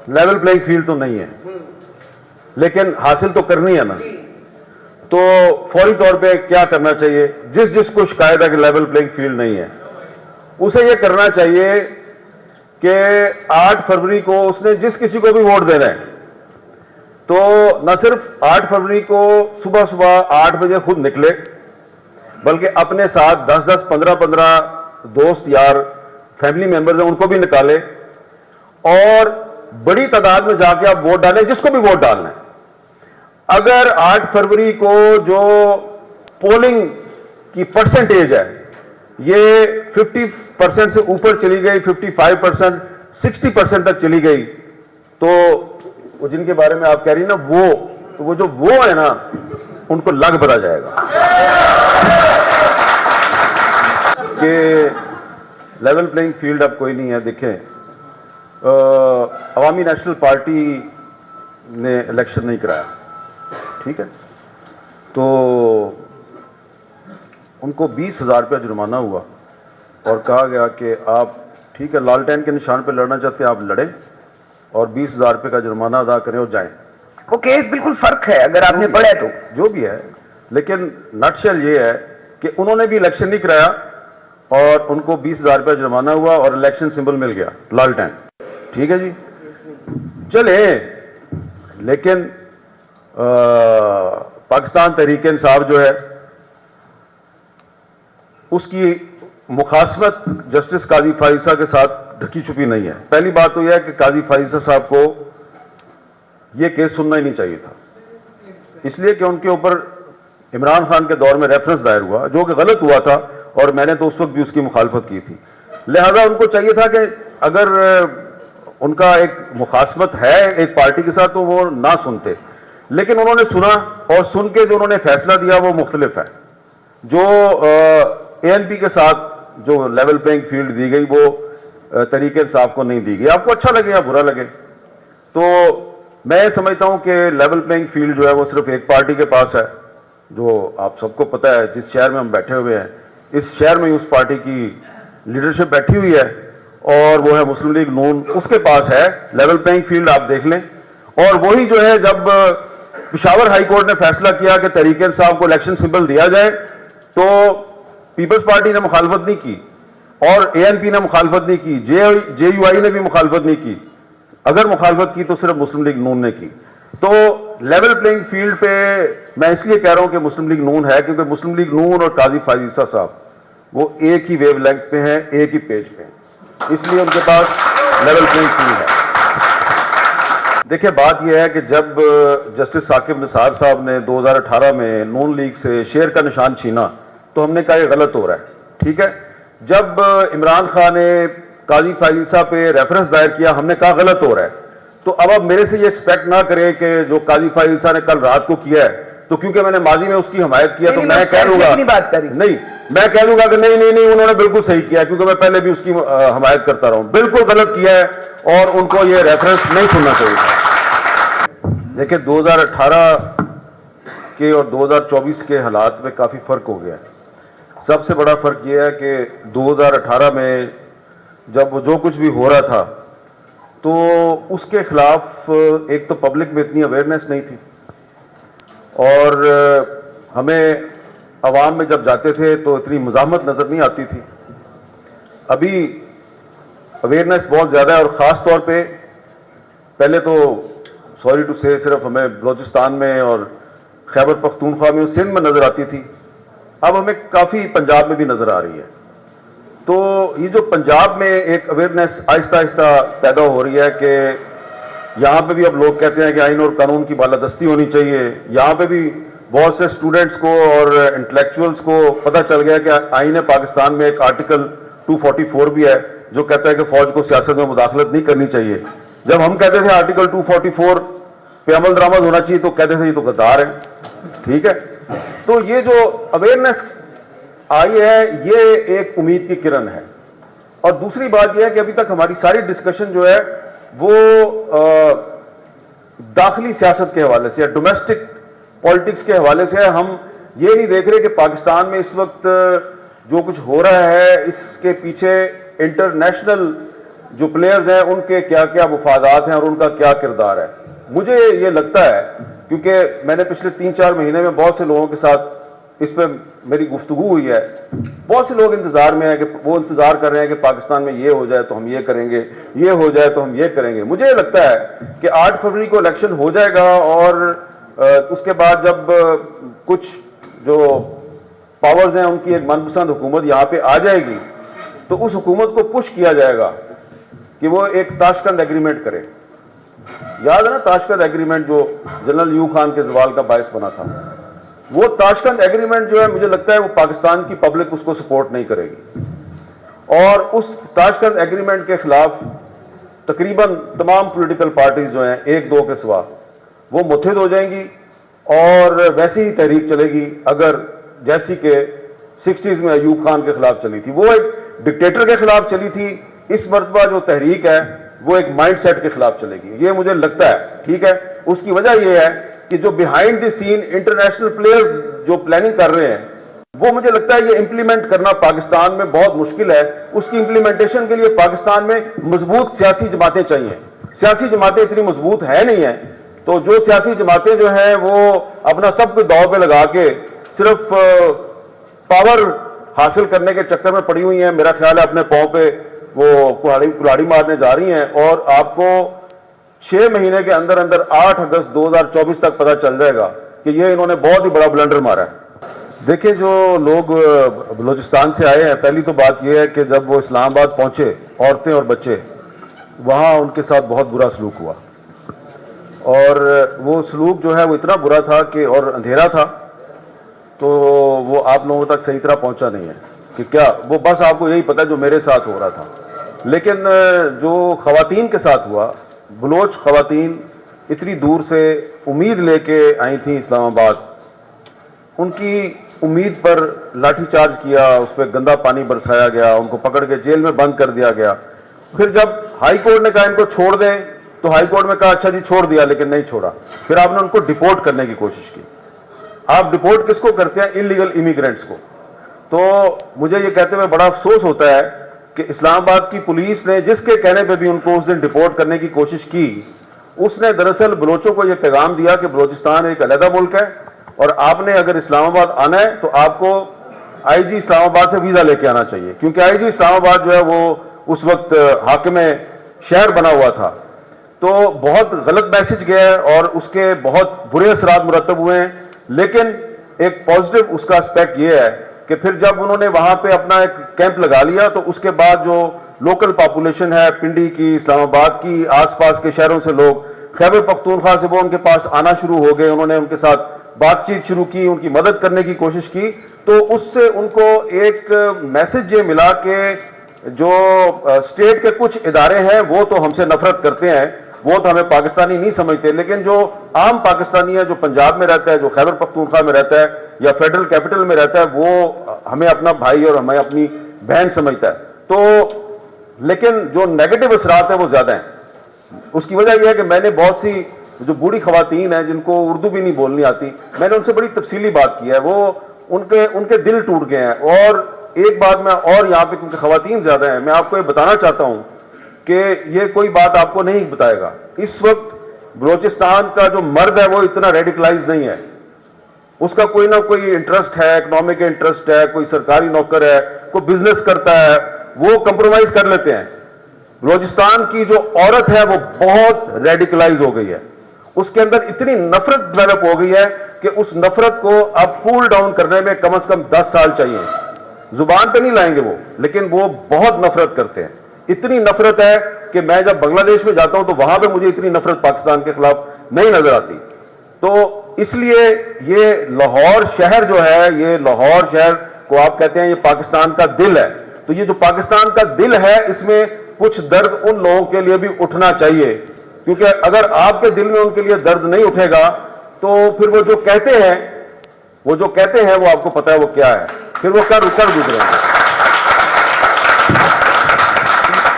Level playing field तो नहीं है, लेकिन हासिल तो करनी है ना। तो फौरी तौर पे क्या करना चाहिए? जिस जिसको शिकायत है कि लेवल प्लेइंग फील्ड नहीं है, उसे यह करना चाहिए कि 8 फरवरी को उसने जिस किसी को भी वोट देना है, तो न सिर्फ 8 फरवरी को सुबह सुबह 8 बजे खुद निकले, बल्कि अपने साथ 10-10, 15-15 दोस्त यार, फैमिली मेंबर्स हैं, उनको भी निकाले और बड़ी तादाद में जाके आप वोट डालें, जिसको भी वोट डालना है। अगर 8 फरवरी को जो पोलिंग की परसेंटेज है ये 50% से ऊपर चली गई, 55%, 60% तक चली गई, तो वो जिनके बारे में आप कह रही ना, वो जो है ना, उनको लग बता जाएगा कि लेवल प्लेइंग फील्ड अब कोई नहीं है। देखें, अवामी नेशनल पार्टी ने इलेक्शन नहीं कराया, ठीक है, तो उनको 20,000 रुपया जुर्माना हुआ और कहा गया कि आप, ठीक है, लालटेन के निशान पर लड़ना चाहते हैं आप लड़ें और 20,000 रुपये का जुर्माना अदा करें और जाएं। वो केस बिल्कुल फर्क है अगर आपने पढ़ा तो, जो भी है, लेकिन नटशेल ये है कि उन्होंने भी इलेक्शन नहीं कराया और उनको 20,000 रुपया जुर्माना हुआ और इलेक्शन सिंबल मिल गया लालटेन, ठीक है जी, चले। लेकिन पाकिस्तान तहरीक इंसाफ जो है उसकी मुखासमत जस्टिस काजी फाइजा के साथ ढकी छुपी नहीं है। पहली बात तो यह है कि काजी फाइजा साहब को यह केस सुनना ही नहीं चाहिए था, इसलिए कि उनके ऊपर इमरान खान के दौर में रेफरेंस दायर हुआ जो कि गलत हुआ था और मैंने तो उस वक्त भी उसकी मुखालफत की थी। लिहाजा उनको चाहिए था कि अगर उनका एक मुखासमत है एक पार्टी के साथ तो वो ना सुनते, लेकिन उन्होंने सुना और सुन के जो उन्होंने फैसला दिया वो मुख्तलिफ है। जो ANP के साथ जो लेवल प्लेइंग फील्ड दी गई वो तरीके इंसाफ को नहीं दी गई। आपको अच्छा लगे या बुरा लगे, तो मैं समझता हूं कि लेवल प्लेइंग फील्ड जो है वो सिर्फ एक पार्टी के पास है, जो आप सबको पता है। जिस शहर में हम बैठे हुए हैं, इस शहर में उस पार्टी की लीडरशिप बैठी हुई है और वो है मुस्लिम लीग नून, उसके पास है लेवल प्लेइंग फील्ड, आप देख लें। और वही जो है, जब पिशावर हाई कोर्ट ने फैसला किया कि तरीके इंसाफ को इलेक्शन सिंबल दिया जाए, तो पीपल्स पार्टी ने मुखालफत नहीं की और ANP ने मुखालफत नहीं की, JUI ने भी मुखालफत नहीं की। अगर मुखालफत की तो सिर्फ मुस्लिम लीग नून ने की। तो लेवल प्लेइंग फील्ड पे मैं इसलिए कह रहा हूं कि मुस्लिम लीग नून है, क्योंकि मुस्लिम लीग नून और काजी फाइजा साहब वो एक ही वेवलेंथ पे हैं, एक ही पेज पे हैं, इसलिए उनके पास लेवल प्लेइंग फील्ड है। देखिए, बात यह है कि जब जस्टिस साकिब निसार साहब ने 2018 में नून लीग से शेर का निशान छीना तो हमने कहा यह गलत हो रहा है, ठीक है। जब इमरान खान ने काजी फाइजा पे रेफरेंस दायर किया, हमने कहा गलत हो रहा है। तो अब आप मेरे से ये एक्सपेक्ट ना करें कि जो काजी फाइजा ने कल रात को किया है, तो क्योंकि मैंने माजी में उसकी हमायत किया तो मैं कह लूंगा नहीं, मैं कह लूंगा कि नहीं उन्होंने बिल्कुल सही किया, क्योंकि मैं पहले भी उसकी हमायत करता रहा हूं। बिल्कुल गलत किया है और उनको ये रेफरेंस नहीं सुनना चाहिए था। देखिए, 2018 के और 2024 के हालात में काफी फर्क हो गया है। सबसे बड़ा फर्क यह है कि 2018 में जब जो कुछ भी हो रहा था तो उसके खिलाफ एक तो पब्लिक में इतनी अवेयरनेस नहीं थी और हमें अवाम में जब जाते थे तो इतनी मुज़ाहमत नजर नहीं आती थी। अभी अवेयरनेस बहुत ज़्यादा है और ख़ास तौर पे पहले तो सॉरी टू से सिर्फ हमें बलोचिस्तान में और खैबर पख्तूनख्वा में, सिंध में नजर आती थी, अब हमें काफ़ी पंजाब में भी नजर आ रही है। तो ये जो पंजाब में एक अवेयरनेस आहिस्ता आहिस्ता पैदा हो रही है कि यहाँ पे भी अब लोग कहते हैं कि आइन और कानून की बालादस्ती होनी चाहिए। यहाँ पे भी बहुत से स्टूडेंट्स को और इंटेलेक्चुअल्स को पता चल गया कि आइन पाकिस्तान में एक आर्टिकल 244 भी है जो कहता है कि फौज को सियासत में मुदाखलत नहीं करनी चाहिए। जब हम कहते थे आर्टिकल 244 पे अमल दरामद होना चाहिए तो कहते थे ये तो गद्दार है, ठीक है। तो ये जो अवेयरनेस आई है ये एक उम्मीद की किरण है। और दूसरी बात यह है कि अभी तक हमारी सारी डिस्कशन जो है वो दाखिली सियासत के हवाले से, डोमेस्टिक पॉलिटिक्स के हवाले से है। हम ये नहीं देख रहे कि पाकिस्तान में इस वक्त जो कुछ हो रहा है इसके पीछे इंटरनेशनल जो प्लेयर्स हैं उनके क्या क्या मुफादात हैं और उनका क्या किरदार है। मुझे ये लगता है, क्योंकि मैंने पिछले 3-4 महीने में बहुत से लोगों के साथ इस पर मेरी गुफ्तगू हुई है, बहुत से लोग इंतजार में हैं कि वो इंतजार कर रहे हैं कि पाकिस्तान में ये हो जाए तो हम ये करेंगे, ये हो जाए तो हम ये करेंगे। मुझे ये लगता है कि 8 फरवरी को इलेक्शन हो जाएगा और उसके बाद जब कुछ जो पावर्स हैं उनकी एक मनपसंद हुकूमत यहाँ पे आ जाएगी तो उस हुकूमत को पुश किया जाएगा कि वो एक ताशकंद एग्रीमेंट करे। याद है ना ताशकंद एग्रीमेंट जो जनरल यूब खान के जवाल का बायस बना था। वो ताशकंद एग्रीमेंट जो है मुझे लगता है वो पाकिस्तान की पब्लिक उसको सपोर्ट नहीं करेगी और उस ताशकंद एग्रीमेंट के खिलाफ तकरीबन तमाम पॉलिटिकल पार्टीज जो हैं 1-2 के सिवा वो मुत्तहिद हो जाएंगी और वैसी ही तहरीक चलेगी अगर जैसी के 60s में अयूब खान के खिलाफ चली थी। वो एक डिक्टेटर के खिलाफ चली थी, इस मरतबा जो तहरीक है वो एक माइंडसेट के खिलाफ चलेगी, ये मुझे लगता है। ठीक है, उसकी वजह यह है कि जो behind the scene international players जो प्लानिंग कर रहे हैं वो मुझे लगता है ये इंप्लीमेंट करना पाकिस्तान में बहुत मुश्किल है। उसकी इंप्लीमेंटेशन के लिए पाकिस्तान में मजबूत सियासी जमातें चाहिए। सियासी जमातें इतनी मजबूत है नहीं है, तो जो सियासी जमातें जो हैं वो अपना सब कुछ दांव पे लगा के सिर्फ पावर हासिल करने के चक्कर में पड़ी हुई हैं। मेरा ख्याल है अपने पांव पे वो कुल्हाड़ी मारने जा रही हैं और आपको 6 महीने के अंदर अंदर 8 अगस्त 2024 तक पता चल जाएगा कि ये इन्होंने बहुत ही बड़ा ब्लंडर मारा है। देखिए, जो लोग बलूचिस्तान से आए हैं, पहली तो बात यह है कि जब वो इस्लामाबाद पहुंचे, औरतें और बच्चे, वहां उनके साथ बहुत बुरा सलूक हुआ और वो सलूक जो है वो इतना बुरा था कि और अंधेरा था तो वो आप लोगों तक सही तरह पहुंचा नहीं है कि क्या, वो बस आपको यही पता है जो मेरे साथ हो रहा था। लेकिन जो खवातीन के साथ हुआ, बलोच खवातीन इतनी दूर से उम्मीद लेके आई थी इस्लामाबाद, उनकी उम्मीद पर लाठीचार्ज किया, उस पर गंदा पानी बरसाया गया, उनको पकड़ के जेल में बंद कर दिया गया। फिर जब हाई कोर्ट ने कहा इनको छोड़ दें तो हाई कोर्ट में कहा अच्छा जी छोड़ दिया, लेकिन नहीं छोड़ा। फिर आपने उनको डिपोर्ट करने की कोशिश की। आप डिपोर्ट किसको करते हैं? इलीगल इमिग्रेंट्स को। तो मुझे ये कहते हुए बड़ा अफसोस होता है कि इस्लामाबाद की पुलिस ने जिसके कहने पे भी उनको उस दिन डिपोर्ट करने की कोशिश की, उसने दरअसल बलोचों को यह पैगाम दिया कि बलोचिस्तान एक अलग मुल्क है और आपने अगर इस्लामाबाद आना है तो आपको आईजी इस्लामाबाद से वीजा लेके आना चाहिए, क्योंकि आईजी इस्लामाबाद जो है वो उस वक्त हाकिम शहर बना हुआ था। तो बहुत गलत मैसेज गया है और उसके बहुत बुरे असरात मुरतब हुए हैं। लेकिन एक पॉजिटिव उसका एस्पेक्ट ये है कि फिर जब उन्होंने वहां पे अपना एक कैंप लगा लिया तो उसके बाद जो लोकल पॉपुलेशन है पिंडी की, इस्लामाबाद की, आसपास के शहरों से लोग खैबर पख्तूनख्वा से वो उनके पास आना शुरू हो गए। उन्होंने उनके साथ बातचीत शुरू की, उनकी मदद करने की कोशिश की। तो उससे उनको एक मैसेज ये मिला कि जो स्टेट के कुछ इदारे हैं वो तो हमसे नफरत करते हैं, वो तो हमें पाकिस्तानी नहीं समझते, लेकिन जो आम पाकिस्तानी है जो पंजाब में रहता है, जो खैबर पख्तूनख्वा में रहता है या फेडरल कैपिटल में रहता है, वो हमें अपना भाई और हमें अपनी बहन समझता है। तो लेकिन जो नेगेटिव असरात है वो ज्यादा हैं। उसकी वजह यह है कि मैंने बहुत सी जो बूढ़ी खवातीन हैं जिनको उर्दू भी नहीं बोलनी आती, मैंने उनसे बड़ी तफसीली बात की है। वो उनके दिल टूट गए हैं। और एक बात मैं और यहाँ पे, क्योंकि खवातीन ज्यादा हैं, मैं आपको ये बताना चाहता हूँ कि ये कोई बात आपको नहीं बताएगा, इस वक्त बलूचिस्तान का जो मर्द है वो इतना रेडिकलाइज नहीं है। उसका कोई ना कोई इंटरेस्ट है, इकोनॉमिक इंटरेस्ट है, कोई सरकारी नौकर है, कोई बिजनेस करता है, वो कंप्रोमाइज कर लेते हैं। बलूचिस्तान की जो औरत है वो बहुत रेडिकलाइज हो गई है, उसके अंदर इतनी नफरत डेवलप हो गई है कि उस नफरत को अब कूल डाउन करने में कम से कम 10 साल चाहिए। जुबान पे नहीं लाएंगे वो, लेकिन वो बहुत नफरत करते हैं। इतनी नफरत है कि मैं जब बांग्लादेश में जाता हूं तो वहां पे मुझे इतनी नफरत पाकिस्तान के खिलाफ नहीं नजर आती। तो इसलिए ये लाहौर शहर जो है, ये लाहौर शहर को आप कहते हैं ये पाकिस्तान का दिल है। तो ये जो पाकिस्तान का दिल है, इसमें कुछ दर्द उन लोगों के लिए भी उठना चाहिए, क्योंकि अगर आपके दिल में उनके लिए दर्द नहीं उठेगा तो फिर वो जो कहते हैं वो आपको पता है वो क्या है, फिर वो कर गुजरेंगे।